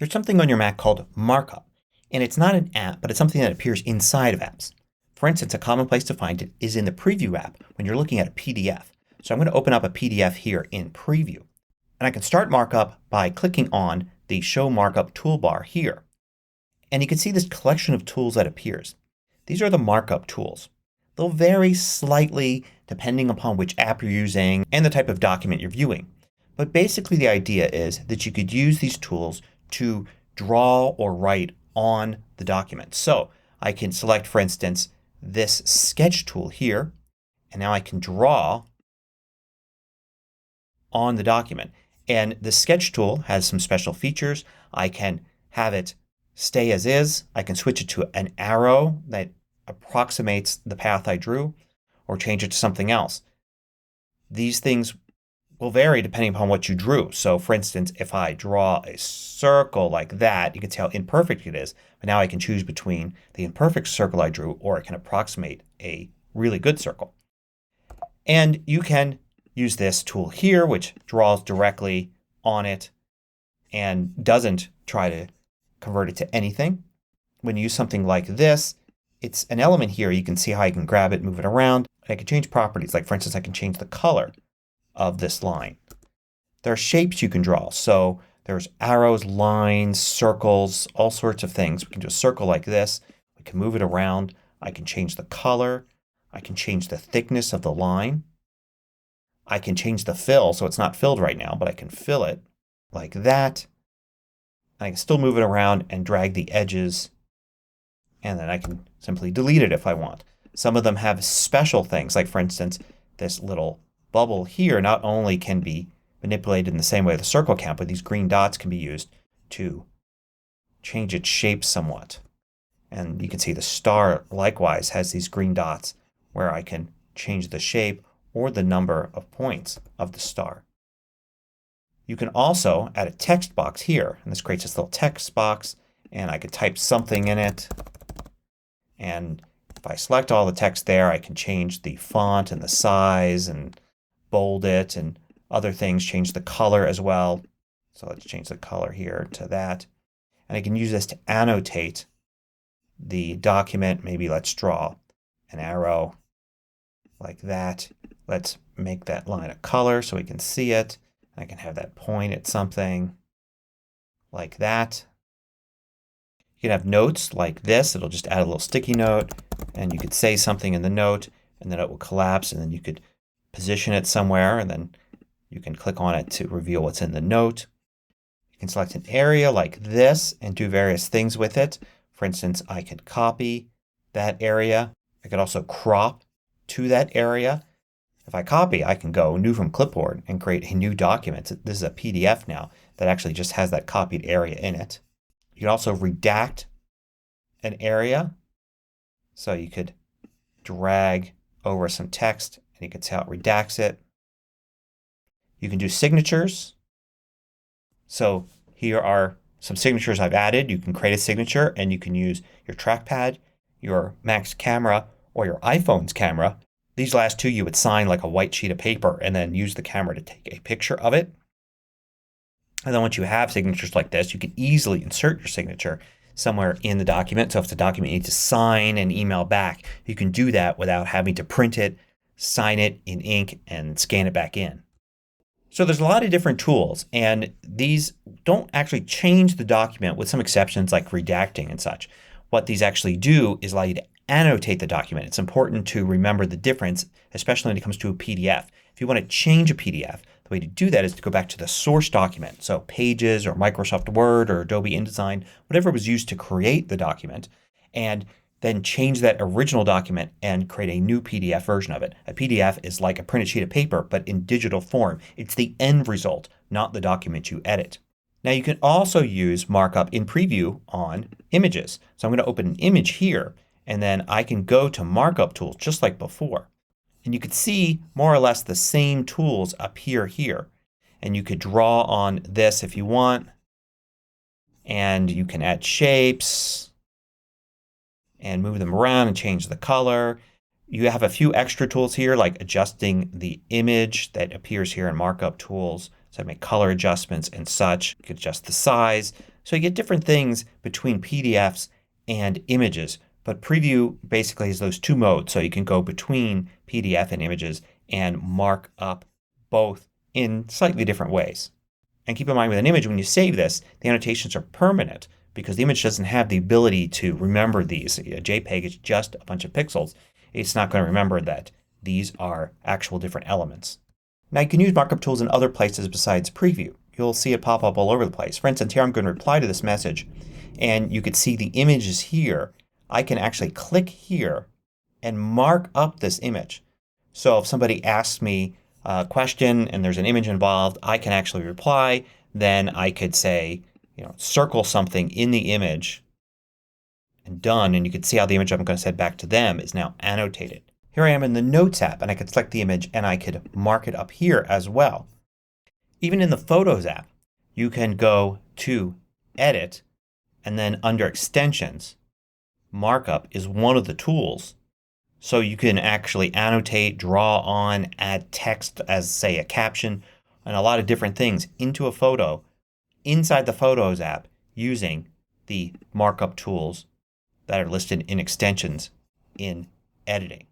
There's something on your Mac called Markup. And it's not an app, but it's something that appears inside of apps. For instance, a common place to find it is in the Preview app when you're looking at a PDF. So I'm going to open up a PDF here in Preview. And I can start Markup by clicking on the Show Markup toolbar here. And you can see this collection of tools that appears. These are the markup tools. They'll vary slightly depending upon which app you're using and the type of document you're viewing. But basically the idea is that you could use these tools to draw or write on the document. So I can select, for instance, this sketch tool here, and now I can draw on the document. And the sketch tool has some special features. I can have it stay as is. I can switch it to an arrow that approximates the path I drew, or change it to something else. These things will vary depending upon what you drew. So for instance, if I draw a circle like that, you can see how imperfect it is. But now I can choose between the imperfect circle I drew or I can approximate a really good circle. And you can use this tool here, which draws directly on it and doesn't try to convert it to anything. When you use something like this, it's an element here. You can see how I can grab it, move it around. And I can change properties. Like for instance, I can change the color of this line. There are shapes you can draw. So there's arrows, lines, circles, all sorts of things. We can do a circle like this. We can move it around. I can change the color. I can change the thickness of the line. I can change the fill so it's not filled right now, but I can fill it like that. I can still move it around and drag the edges, and then I can simply delete it if I want. Some of them have special things, like for instance this little bubble here not only can be manipulated in the same way the circle can, but these green dots can be used to change its shape somewhat. And you can see the star likewise has these green dots where I can change the shape or the number of points of the star. You can also add a text box here, and this creates this little text box, and I could type something in it. And if I select all the text there, I can change the font and the size and bold it and other things, change the color as well. So let's change the color here to that. And I can use this to annotate the document. Maybe let's draw an arrow like that. Let's make that line a color so we can see it. I can have that point at something like that. You can have notes like this. It'll just add a little sticky note, and you could say something in the note, and then it will collapse, and then you could position it somewhere, and then you can click on it to reveal what's in the note. You can select an area like this and do various things with it. For instance, I could copy that area. I could also crop to that area. If I copy, I can go New from Clipboard and create a new document. This is a PDF now that actually just has that copied area in it. You can also redact an area. So you could drag over some text and you can see how it redacts it. You can do signatures. So here are some signatures I've added. You can create a signature and you can use your trackpad, your Mac's camera, or your iPhone's camera. These last two you would sign like a white sheet of paper and then use the camera to take a picture of it. And then once you have signatures like this, you can easily insert your signature somewhere in the document. So if the document needs to sign and email back, you can do that without having to print it, sign it in ink, and scan it back in. So there's a lot of different tools, and these don't actually change the document with some exceptions like redacting and such. What these actually do is allow you to annotate the document. It's important to remember the difference, especially when it comes to a PDF. If you want to change a PDF, the way to do that is to go back to the source document. So Pages or Microsoft Word or Adobe InDesign, whatever was used to create the document, and then change that original document and create a new PDF version of it. A PDF is like a printed sheet of paper but in digital form. It's the end result, not the document you edit. Now you can also use Markup in Preview on images. So I'm going to open an image here, and then I can go to Markup tools just like before. And you could see more or less the same tools appear here. And you could draw on this if you want. And you can add shapes and move them around and change the color. You have a few extra tools here like adjusting the image that appears here in Markup tools. So I make color adjustments and such. You can adjust the size. So you get different things between PDFs and images. But Preview basically has those two modes. So you can go between PDF and images and mark up both in slightly different ways. And keep in mind with an image, when you save this, the annotations are permanent because the image doesn't have the ability to remember these. A JPEG is just a bunch of pixels. It's not going to remember that these are actual different elements. Now you can use markup tools in other places besides Preview. You'll see it pop up all over the place. For instance, here I'm going to reply to this message and you could see the image is here. I can actually click here and mark up this image. So if somebody asks me a question and there's an image involved, I can actually reply. Then I could say, circle something in the image and done. And you can see how the image I'm going to send back to them is now annotated. Here I am in the Notes app and I could select the image and I could mark it up here as well. Even in the Photos app you can go to Edit and then under Extensions, Markup is one of the tools. So you can actually annotate, draw on, add text as say a caption and a lot of different things into a photo inside the Photos app using the markup tools that are listed in Extensions in Editing.